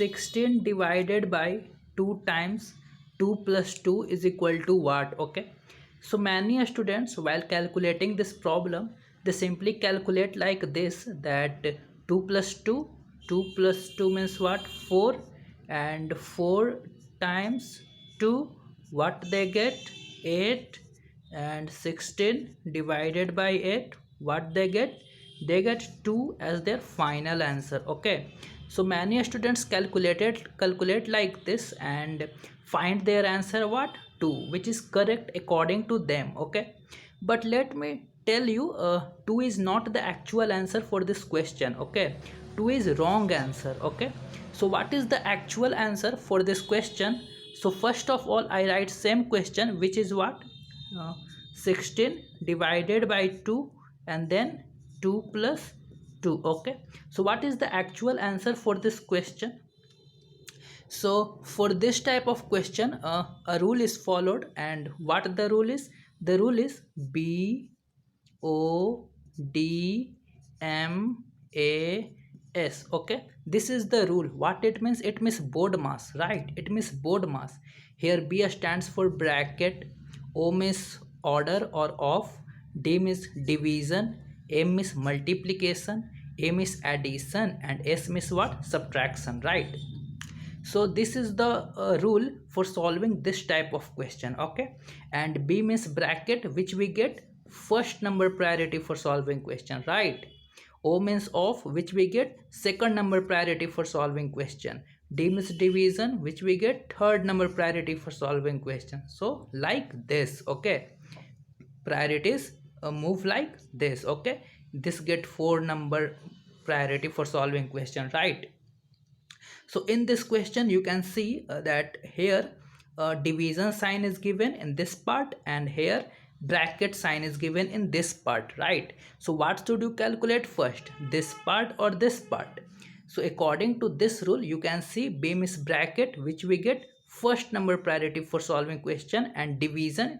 16 divided by 2 times 2 plus 2 is equal to what? Okay, so many students while calculating this problem, they simply calculate like this, that 2 plus 2, 2 plus 2 means what? 4, and 4 times 2, what they get? 8, and 16 divided by 8, what they get? They get 2 as their final answer. Okay, so many students calculate like this and find their answer what? 2, which is correct according to them. Okay, but let me tell you, 2 is not the actual answer for this question. Okay, 2 is wrong answer. Okay, so what is the actual answer for this question? So first of all, I write same question, which is what? 16 divided by 2 and then 2 plus 2. Okay, so what is the actual answer for this question? So for this type of question, a rule is followed, and what the rule is? The rule is BODMAS. Okay, this is the rule. What it means? It means BODMAS, right? It means BODMAS. Here B stands for bracket, O means order or of, D means division, M means multiplication, A means addition, and S means what? Subtraction, right? So this is the rule for solving this type of question. Okay, and B means bracket, which we get first number priority for solving question, right? O means of, which we get second number priority for solving question. D means division, which we get third number priority for solving question. So like this. Okay, priorities move like this. Okay, this get 4 number priority for solving question, right? So in this question you can see that here division sign is given in this part, and here bracket sign is given in this part, right? So what should you calculate first, this part or this part? So according to this rule, you can see B means bracket, which we get first number priority for solving question, and division,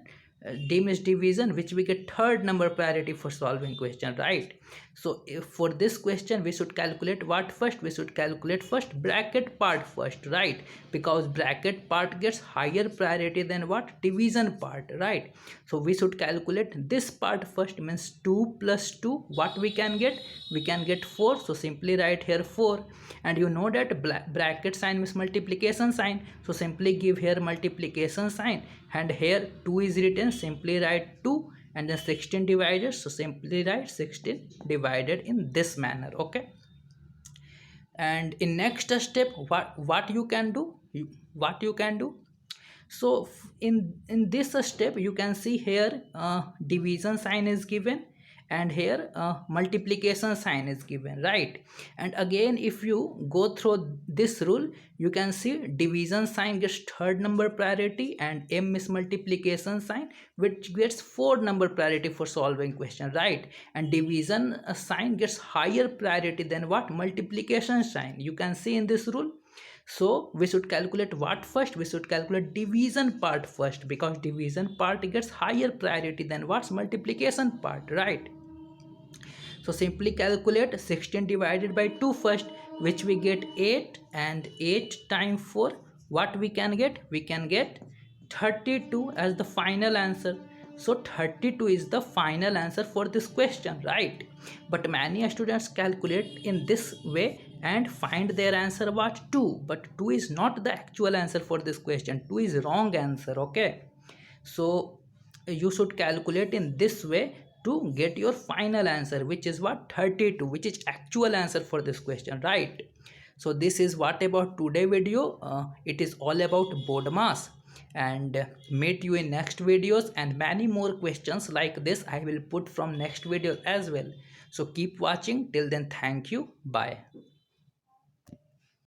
D means division, which we get third number priority for solving question, right? So if for this question we should calculate what first? We should calculate first bracket part first, right? Because bracket part gets higher priority than what? Division part, right? So we should calculate this part first, means 2 plus 2, what we can get? We can get 4. So simply write here 4, and you know that bracket sign means multiplication sign, so simply give here multiplication sign, and here 2 is written, simply write 2, and then 16 divided, so simply write 16 divided in this manner. Okay, and in next step, what you can do? So in this step you can see here division sign is given, and here multiplication sign is given, right? And again, if you go through this rule, you can see division sign gets third number priority, and M is multiplication sign, which gets 4 number priority for solving question, right? And division sign gets higher priority than what? Multiplication sign, you can see in this rule. So we should calculate what first? We should calculate division part first, because division part gets higher priority than what's multiplication part, right? So simply calculate 16 divided by 2 first, which we get 8, and 8 times 4, what we can get? We can get 32 as the final answer. So 32 is the final answer for this question, right? But many students calculate in this way and find their answer what? 2. But 2 is not the actual answer for this question. 2 is wrong answer. Okay, so you should calculate in this way to get your final answer, which is what? 32, which is actual answer for this question, right? So this is what about today video. It is all about BODMAS, and meet you in next videos, and many more questions like this I will put from next video as well. So keep watching. Till then, thank you. Bye.